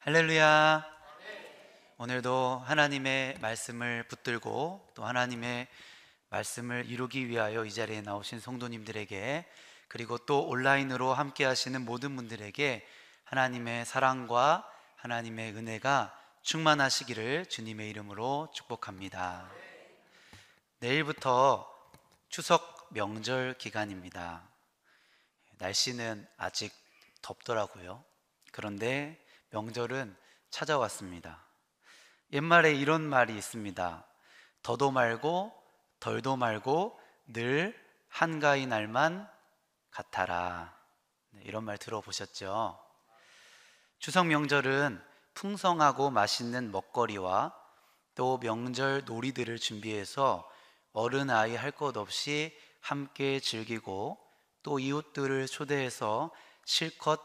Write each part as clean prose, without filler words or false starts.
할렐루야. 오늘도 하나님의 말씀을 붙들고 또 하나님의 말씀을 이루기 위하여 이 자리에 나오신 성도님들에게, 그리고 또 온라인으로 함께 하시는 모든 분들에게 하나님의 사랑과 하나님의 은혜가 충만하시기를 주님의 이름으로 축복합니다. 내일부터 추석 명절 기간입니다. 날씨는 아직 덥더라고요. 그런데 명절은 찾아왔습니다. 옛말에 이런 말이 있습니다. 더도 말고 덜도 말고 늘 한가위 날만 같아라. 이런 말 들어보셨죠? 추석 명절은 풍성하고 맛있는 먹거리와 또 명절 놀이들을 준비해서 어른 아이 할 것 없이 함께 즐기고, 또 이웃들을 초대해서 실컷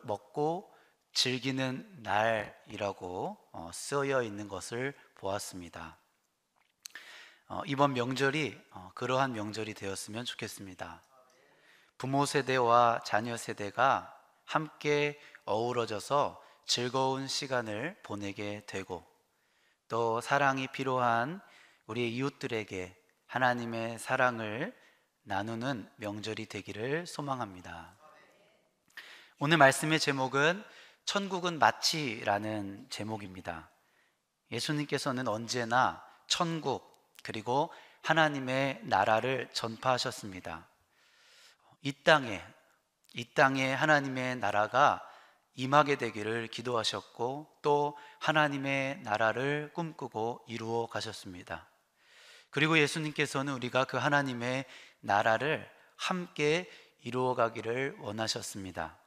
먹고 즐기는 날이라고 쓰여 있는 것을 보았습니다. 이번 명절이 그러한 명절이 되었으면 좋겠습니다. 부모 세대와 자녀 세대가 함께 어우러져서 즐거운 시간을 보내게 되고, 또 사랑이 필요한 우리 이웃들에게 하나님의 사랑을 나누는 명절이 되기를 소망합니다. 오늘 말씀의 제목은 천국은 마치라는 제목입니다. 예수님께서는 언제나 천국 그리고 하나님의 나라를 전파하셨습니다. 이 땅에 하나님의 나라가 임하게 되기를 기도하셨고, 또 하나님의 나라를 꿈꾸고 이루어 가셨습니다. 그리고 예수님께서는 우리가 그 하나님의 나라를 함께 이루어 가기를 원하셨습니다.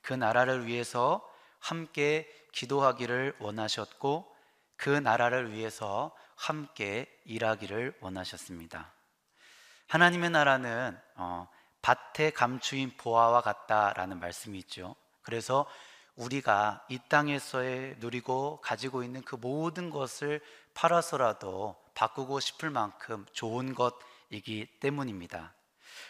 그 나라를 위해서 함께 기도하기를 원하셨고, 그 나라를 위해서 함께 일하기를 원하셨습니다. 하나님의 나라는 밭에 감추인 보화와 같다라는 말씀이 있죠. 그래서 우리가 이 땅에서의 누리고 가지고 있는 그 모든 것을 팔아서라도 바꾸고 싶을 만큼 좋은 것이기 때문입니다.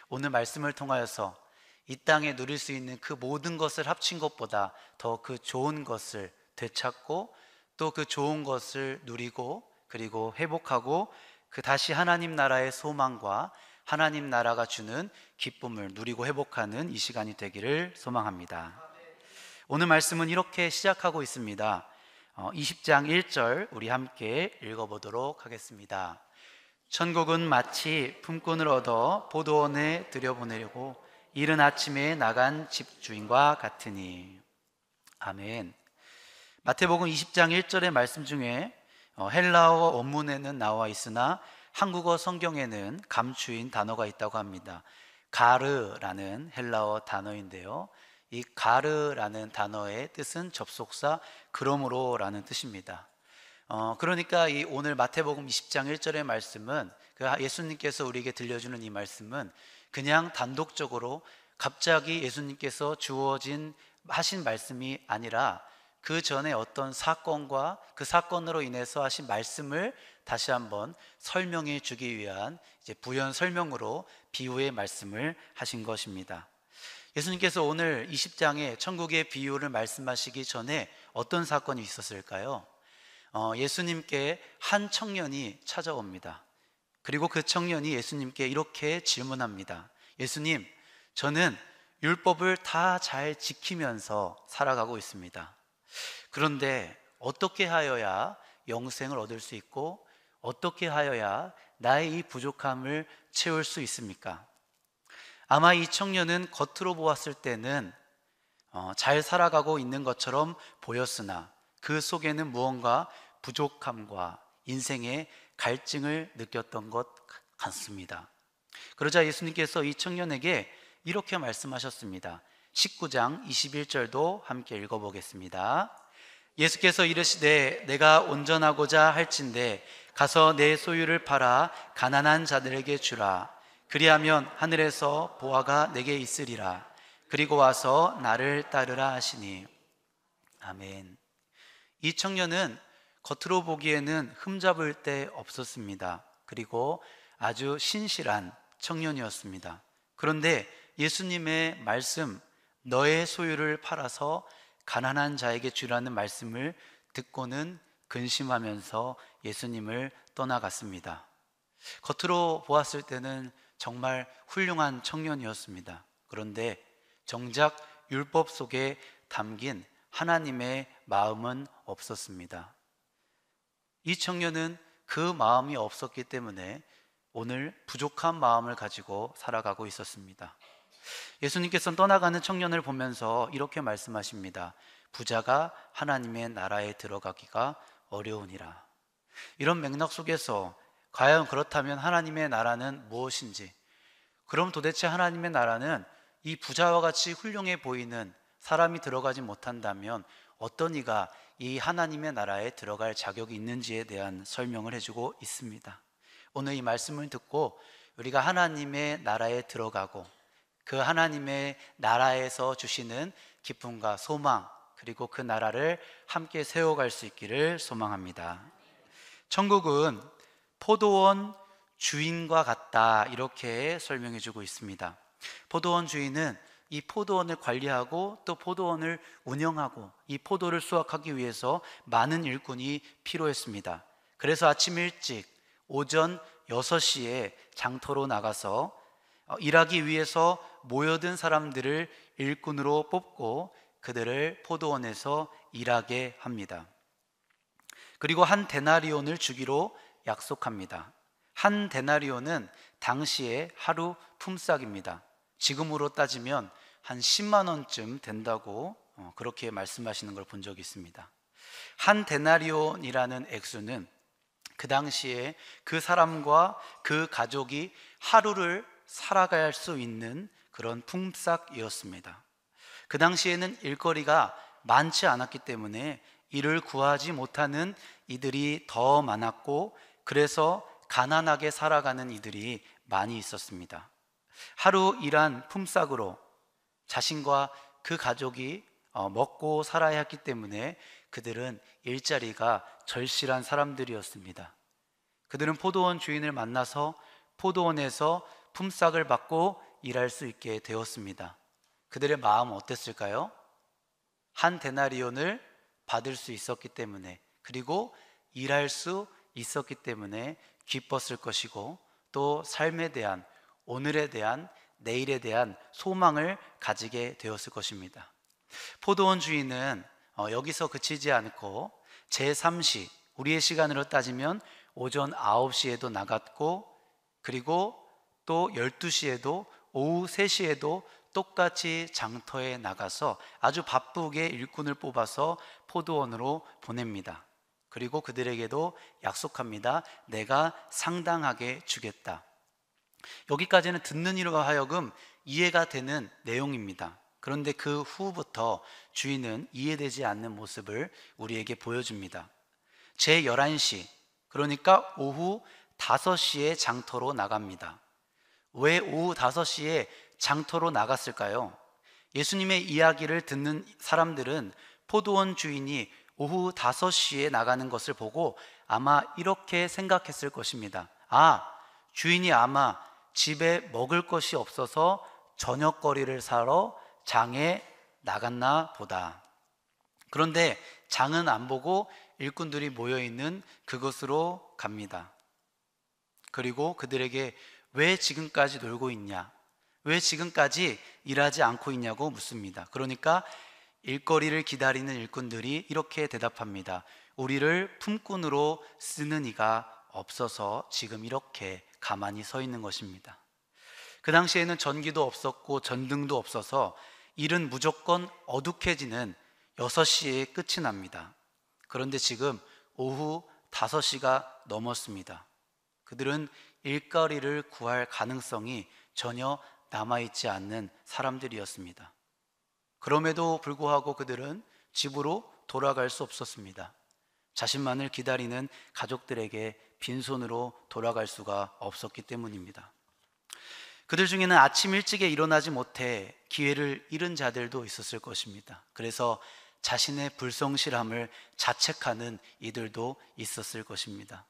오늘 말씀을 통하여서 이 땅에 누릴 수 있는 그 모든 것을 합친 것보다 더 그 좋은 것을 되찾고, 또 그 좋은 것을 누리고, 그리고 회복하고, 그 다시 하나님 나라의 소망과 하나님 나라가 주는 기쁨을 누리고 회복하는 이 시간이 되기를 소망합니다. 오늘 말씀은 이렇게 시작하고 있습니다. 20장 1절 우리 함께 읽어보도록 하겠습니다. 천국은 마치 품꾼을 얻어 포도원에 들여보내려고 이른 아침에 나간 집주인과 같으니. 아멘. 마태복음 20장 1절의 말씀 중에 헬라어 원문에는 나와 있으나 한국어 성경에는 감추인 단어가 있다고 합니다. 가르라는 헬라어 단어인데요, 이 가르라는 단어의 뜻은 접속사 그러므로라는 뜻입니다. 그러니까 이 오늘 마태복음 20장 1절의 말씀은, 예수님께서 우리에게 들려주는 이 말씀은 그냥 단독적으로 갑자기 예수님께서 하신 말씀이 아니라 그 전에 어떤 사건과 그 사건으로 인해서 하신 말씀을 다시 한번 설명해 주기 위한 부연 설명으로 비유의 말씀을 하신 것입니다. 예수님께서 오늘 20장에 천국의 비유를 말씀하시기 전에 어떤 사건이 있었을까요? 예수님께 한 청년이 찾아옵니다. 그리고 그 청년이 예수님께 이렇게 질문합니다. 예수님, 저는 율법을 다 잘 지키면서 살아가고 있습니다. 그런데 어떻게 하여야 영생을 얻을 수 있고, 어떻게 하여야 나의 이 부족함을 채울 수 있습니까? 아마 이 청년은 겉으로 보았을 때는 잘 살아가고 있는 것처럼 보였으나 그 속에는 무언가 부족함과 인생의 갈증을 느꼈던 것 같습니다. 그러자 예수님께서 이 청년에게 이렇게 말씀하셨습니다. 19장 21절도 함께 읽어보겠습니다. 예수께서 이르시되 내가 온전하고자 할진대 가서 내 소유를 팔아 가난한 자들에게 주라. 그리하면 하늘에서 보화가 내게 있으리라. 그리고 와서 나를 따르라 하시니. 아멘. 이 청년은 겉으로 보기에는 흠잡을 데 없었습니다. 그리고 아주 신실한 청년이었습니다. 그런데 예수님의 말씀, 너의 소유를 팔아서 가난한 자에게 주라는 말씀을 듣고는 근심하면서 예수님을 떠나갔습니다. 겉으로 보았을 때는 정말 훌륭한 청년이었습니다. 그런데 정작 율법 속에 담긴 하나님의 마음은 없었습니다. 이 청년은 그 마음이 없었기 때문에 오늘 부족한 마음을 가지고 살아가고 있었습니다. 예수님께서는 떠나가는 청년을 보면서 이렇게 말씀하십니다. 부자가 하나님의 나라에 들어가기가 어려우니라. 이런 맥락 속에서 과연 그렇다면 하나님의 나라는 무엇인지, 그럼 도대체 하나님의 나라는 이 부자와 같이 훌륭해 보이는 사람이 들어가지 못한다면 어떤 이가 이 하나님의 나라에 들어갈 자격이 있는지에 대한 설명을 해주고 있습니다. 오늘 이 말씀을 듣고 우리가 하나님의 나라에 들어가고 그 하나님의 나라에서 주시는 기쁨과 소망, 그리고 그 나라를 함께 세워갈 수 있기를 소망합니다. 천국은 포도원 주인과 같다, 이렇게 설명해 주고 있습니다. 포도원 주인은 이 포도원을 관리하고 또 포도원을 운영하고 이 포도를 수확하기 위해서 많은 일꾼이 필요했습니다. 그래서 아침 일찍 오전 6시에 장터로 나가서 일하기 위해서 모여든 사람들을 일꾼으로 뽑고 그들을 포도원에서 일하게 합니다. 그리고 한 데나리온을 주기로 약속합니다. 한 데나리온은 당시에 하루 품삯입니다. 지금으로 따지면 한 10만 원쯤 된다고 그렇게 말씀하시는 걸 본 적이 있습니다. 한 데나리온이라는 액수는 그 당시에 그 사람과 그 가족이 하루를 살아갈 수 있는 그런 품삯이었습니다. 그 당시에는 일거리가 많지 않았기 때문에 일을 구하지 못하는 이들이 더 많았고, 그래서 가난하게 살아가는 이들이 많이 있었습니다. 하루 일한 품삯으로 자신과 그 가족이 먹고 살아야 했기 때문에 그들은 일자리가 절실한 사람들이었습니다. 그들은 포도원 주인을 만나서 포도원에서 품삯을 받고 일할 수 있게 되었습니다. 그들의 마음은 어땠을까요? 한 데나리온을 받을 수 있었기 때문에, 그리고 일할 수 있었기 때문에 기뻤을 것이고, 또 삶에 대한, 오늘에 대한, 내일에 대한 소망을 가지게 되었을 것입니다. 포도원 주인은 여기서 그치지 않고 제3시, 우리의 시간으로 따지면 오전 9시에도 나갔고, 그리고 또 12시에도, 오후 3시에도 똑같이 장터에 나가서 아주 바쁘게 일꾼을 뽑아서 포도원으로 보냅니다. 그리고 그들에게도 약속합니다. 내가 상당하게 주겠다. 여기까지는 듣는 이로 하여금 이해가 되는 내용입니다. 그런데 그 후부터 주인은 이해되지 않는 모습을 우리에게 보여줍니다. 제11시, 그러니까 오후 5시에 장터로 나갑니다. 왜 오후 5시에 장터로 나갔을까요? 예수님의 이야기를 듣는 사람들은 포도원 주인이 오후 5시에 나가는 것을 보고 아마 이렇게 생각했을 것입니다. 주인이 아마 집에 먹을 것이 없어서 저녁거리를 사러 장에 나갔나 보다. 그런데 장은 안 보고 일꾼들이 모여있는 그곳으로 갑니다. 그리고 그들에게 왜 지금까지 놀고 있냐? 왜 지금까지 일하지 않고 있냐고 묻습니다. 그러니까 일거리를 기다리는 일꾼들이 이렇게 대답합니다. 우리를 품꾼으로 쓰는 이가 없어서 지금 이렇게 가만히 서 있는 것입니다. 그 당시에는 전기도 없었고 전등도 없어서 일은 무조건 어둑해지는 6시에 끝이 납니다. 그런데 지금 오후 5시가 넘었습니다. 그들은 일거리를 구할 가능성이 전혀 남아있지 않는 사람들이었습니다. 그럼에도 불구하고 그들은 집으로 돌아갈 수 없었습니다. 자신만을 기다리는 가족들에게 빈손으로 돌아갈 수가 없었기 때문입니다. 그들 중에는 아침 일찍에 일어나지 못해 기회를 잃은 자들도 있었을 것입니다. 그래서 자신의 불성실함을 자책하는 이들도 있었을 것입니다.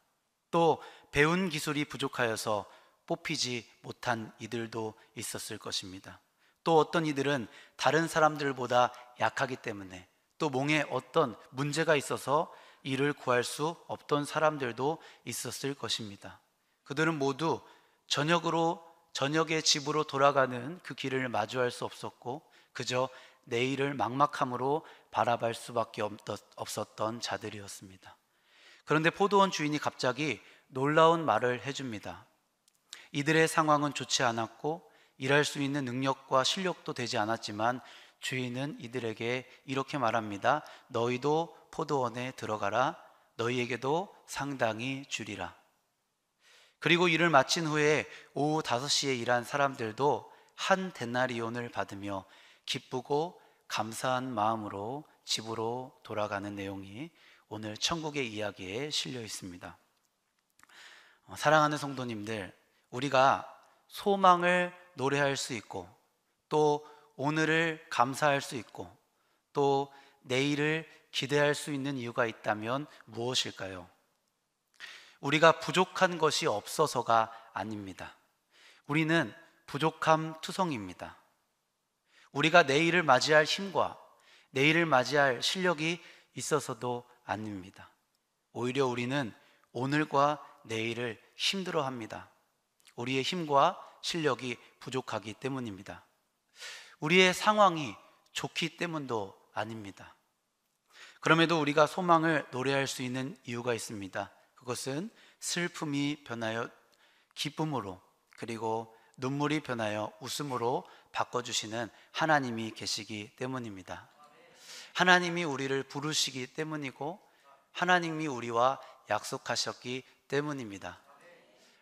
또 배운 기술이 부족하여서 뽑히지 못한 이들도 있었을 것입니다. 또 어떤 이들은 다른 사람들보다 약하기 때문에, 또 몸에 어떤 문제가 있어서 이를 구할 수 없던 사람들도 있었을 것입니다. 그들은 모두 저녁에 집으로 돌아가는 그 길을 마주할 수 없었고 그저 내일을 막막함으로 바라볼 수밖에 없었던 자들이었습니다. 그런데 포도원 주인이 갑자기 놀라운 말을 해줍니다. 이들의 상황은 좋지 않았고 일할 수 있는 능력과 실력도 되지 않았지만 주인은 이들에게 이렇게 말합니다. 너희도 포도원에 들어가라. 너희에게도 상당히 주리라. 그리고 일을 마친 후에 오후 5시에 일한 사람들도 한 데나리온을 받으며 기쁘고 감사한 마음으로 집으로 돌아가는 내용이 오늘 천국의 이야기에 실려 있습니다. 사랑하는 성도님들, 우리가 소망을 노래할 수 있고 또 오늘을 감사할 수 있고 또 내일을 기대할 수 있는 이유가 있다면 무엇일까요? 우리가 부족한 것이 없어서가 아닙니다. 우리는 부족함 투성입니다. 우리가 내일을 맞이할 힘과 내일을 맞이할 실력이 있어서도 아닙니다. 오히려 우리는 오늘과 내일을 힘들어합니다. 우리의 힘과 실력이 부족하기 때문입니다. 우리의 상황이 좋기 때문도 아닙니다. 그럼에도 우리가 소망을 노래할 수 있는 이유가 있습니다. 그것은 슬픔이 변하여 기쁨으로 그리고 눈물이 변하여 웃음으로 바꿔주시는 하나님이 계시기 때문입니다. 하나님이 우리를 부르시기 때문이고 하나님이 우리와 약속하셨기 때문입니다.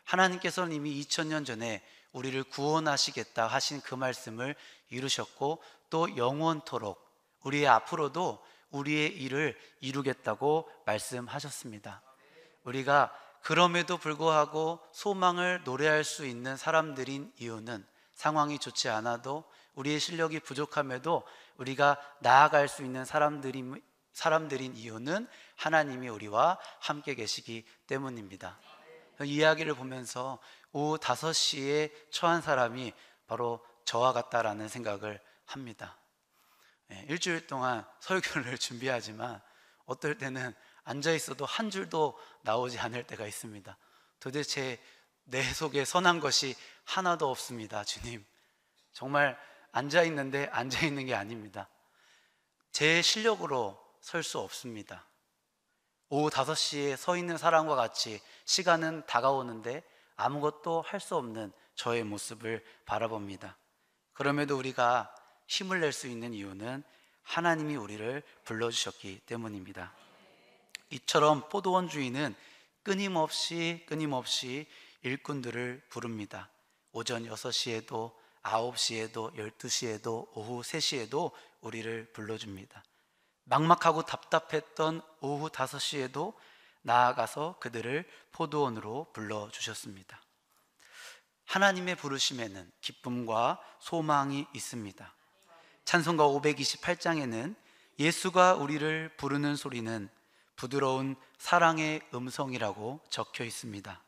하나님께서는 이미 2000년 전에 우리를 구원하시겠다 하신 그 말씀을 이루셨고 또 영원토록 우리의 앞으로도 우리의 일을 이루겠다고 말씀하셨습니다. 우리가 그럼에도 불구하고 소망을 노래할 수 있는 사람들인 이유는 상황이 좋지 않아도 우리의 실력이 부족함에도 우리가 나아갈 수 있는 사람들인 이유는 하나님이 우리와 함께 계시기 때문입니다. 이 이야기를 보면서 오후 5시에 처한 사람이 바로 저와 같다라는 생각을 합니다. 일주일 동안 설교를 준비하지만 어떨 때는 앉아 있어도 한 줄도 나오지 않을 때가 있습니다. 도대체 내 속에 선한 것이 하나도 없습니다. 주님, 정말 앉아 있는데 앉아 있는 게 아닙니다. 제 실력으로 설 수 없습니다. 오후 5시에 서 있는 사람과 같이 시간은 다가오는데 아무것도 할 수 없는 저의 모습을 바라봅니다. 그럼에도 우리가 힘을 낼 수 있는 이유는 하나님이 우리를 불러주셨기 때문입니다. 이처럼 포도원 주인은 끊임없이 일꾼들을 부릅니다. 오전 6시에도 9시에도 12시에도 오후 3시에도 우리를 불러줍니다. 막막하고 답답했던 오후 5시에도 나아가서 그들을 포도원으로 불러주셨습니다. 하나님의 부르심에는 기쁨과 소망이 있습니다. 찬송가 528장에는 예수가 우리를 부르는 소리는 부드러운 사랑의 음성이라고 적혀 있습니다.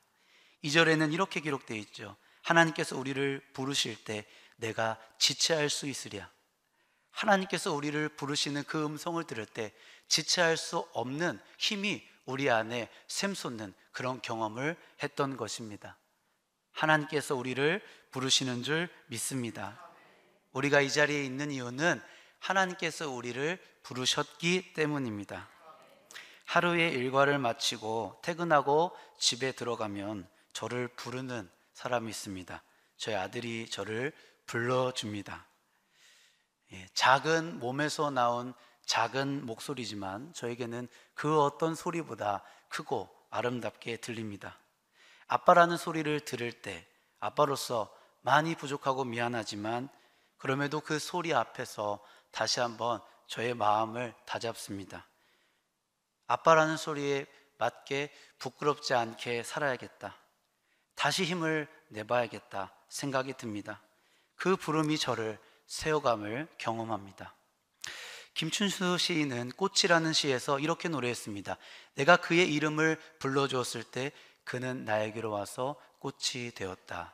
2절에는 이렇게 기록되어 있죠. 하나님께서 우리를 부르실 때 내가 지체할 수 있으랴. 하나님께서 우리를 부르시는 그 음성을 들을 때 지체할 수 없는 힘이 우리 안에 샘솟는 그런 경험을 했던 것입니다. 하나님께서 우리를 부르시는 줄 믿습니다. 우리가 이 자리에 있는 이유는 하나님께서 우리를 부르셨기 때문입니다. 하루의 일과를 마치고 퇴근하고 집에 들어가면 저를 부르는 사람이 있습니다. 저희 아들이 저를 불러줍니다. 작은 몸에서 나온 작은 목소리지만 저에게는 그 어떤 소리보다 크고 아름답게 들립니다. 아빠라는 소리를 들을 때 아빠로서 많이 부족하고 미안하지만 그럼에도 그 소리 앞에서 다시 한번 저의 마음을 다잡습니다. 아빠라는 소리에 맞게 부끄럽지 않게 살아야겠다. 다시 힘을 내봐야겠다 생각이 듭니다. 그 부름이 저를 세워감을 경험합니다. 김춘수 시인은 꽃이라는 시에서 이렇게 노래했습니다. 내가 그의 이름을 불러주었을 때 그는 나에게로 와서 꽃이 되었다.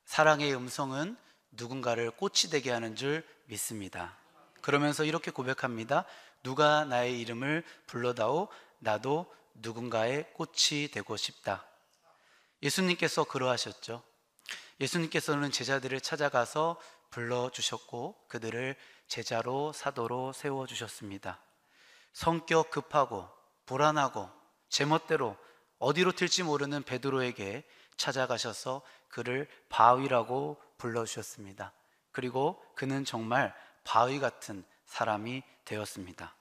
사랑의 음성은 누군가를 꽃이 되게 하는 줄 믿습니다. 그러면서 이렇게 고백합니다. 누가 나의 이름을 불러다오 나도 누군가의 꽃이 되고 싶다. 예수님께서 그러하셨죠. 예수님께서는 제자들을 찾아가서 불러주셨고 그들을 제자로 사도로 세워주셨습니다. 성격 급하고 불안하고 제멋대로 어디로 튈지 모르는 베드로에게 찾아가셔서 그를 바위라고 불러주셨습니다. 그리고 그는 정말 바위 같은 사람이 되었습니다.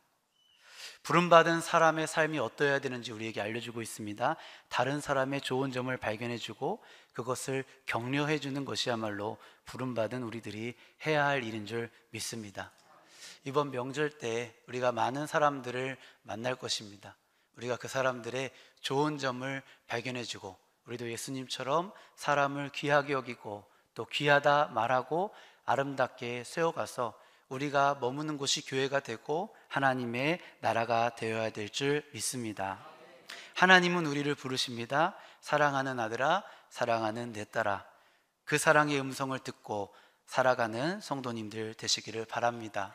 부름받은 사람의 삶이 어떠해야 되는지 우리에게 알려주고 있습니다. 다른 사람의 좋은 점을 발견해주고 그것을 격려해주는 것이야말로 부름받은 우리들이 해야 할 일인 줄 믿습니다. 이번 명절 때 우리가 많은 사람들을 만날 것입니다. 우리가 그 사람들의 좋은 점을 발견해주고 우리도 예수님처럼 사람을 귀하게 여기고 또 귀하다 말하고 아름답게 세워가서 우리가 머무는 곳이 교회가 되고 하나님의 나라가 되어야 될 줄 믿습니다. 하나님은 우리를 부르십니다. 사랑하는 아들아, 사랑하는 내 딸아. 그 사랑의 음성을 듣고 살아가는 성도님들 되시기를 바랍니다.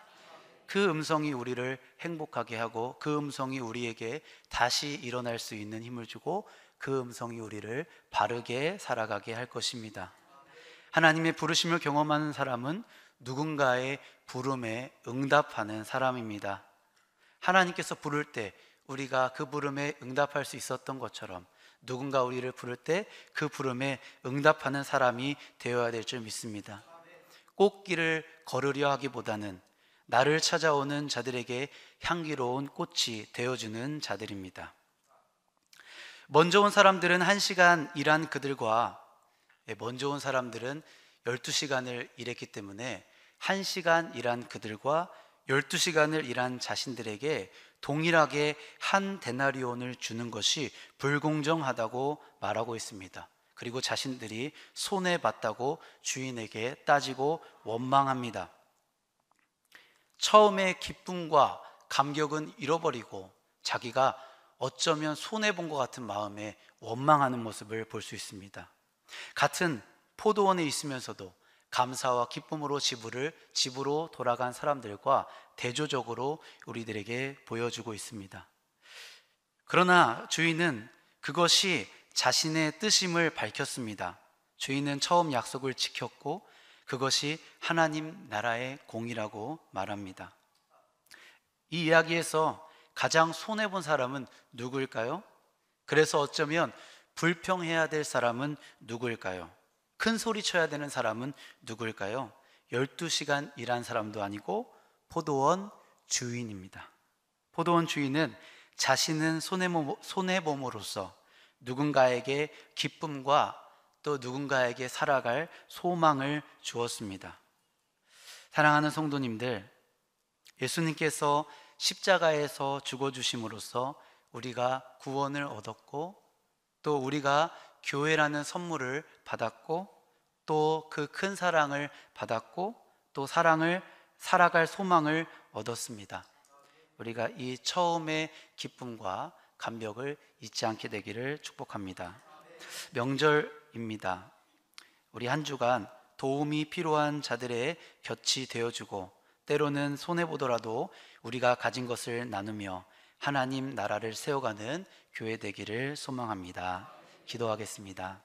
그 음성이 우리를 행복하게 하고 그 음성이 우리에게 다시 일어날 수 있는 힘을 주고 그 음성이 우리를 바르게 살아가게 할 것입니다. 하나님의 부르심을 경험하는 사람은 누군가의 부름에 응답하는 사람입니다. 하나님께서 부를 때 우리가 그 부름에 응답할 수 있었던 것처럼 누군가 우리를 부를 때 그 부름에 응답하는 사람이 되어야 될 줄 믿습니다. 꽃길을 걸으려 하기보다는 나를 찾아오는 자들에게 향기로운 꽃이 되어주는 자들입니다. 먼저 온 사람들은 1시간 일한 그들과 먼저 온 사람들은 12시간을 일했기 때문에 1시간 일한 그들과 12시간을 일한 자신들에게 동일하게 한 데나리온을 주는 것이 불공정하다고 말하고 있습니다. 그리고 자신들이 손해봤다고 주인에게 따지고 원망합니다. 처음에 기쁨과 감격은 잃어버리고 자기가 어쩌면 손해본 것 같은 마음에 원망하는 모습을 볼 수 있습니다. 같은 포도원에 있으면서도 감사와 기쁨으로 집으로 돌아간 사람들과 대조적으로 우리들에게 보여주고 있습니다. 그러나 주인은 그것이 자신의 뜻임을 밝혔습니다. 주인은 처음 약속을 지켰고 그것이 하나님 나라의 공이라고 말합니다. 이 이야기에서 가장 손해본 사람은 누구일까요? 그래서 어쩌면 불평해야 될 사람은 누구일까요? 큰 소리 쳐야 되는 사람은 누구일까요? 12시간 일한 사람도 아니고 포도원 주인입니다. 포도원 주인은 자신은 손해봄으로써 누군가에게 기쁨과 또 누군가에게 살아갈 소망을 주었습니다. 사랑하는 성도님들, 예수님께서 십자가에서 죽어주심으로써 우리가 구원을 얻었고 또 우리가 교회라는 선물을 받았고 또 그 큰 사랑을 받았고 또 사랑을 살아갈 소망을 얻었습니다. 우리가 이 처음의 기쁨과 감격을 잊지 않게 되기를 축복합니다. 명절입니다. 우리 한 주간 도움이 필요한 자들의 곁이 되어주고 때로는 손해보더라도 우리가 가진 것을 나누며 하나님 나라를 세워가는 교회 되기를 소망합니다. 기도하겠습니다.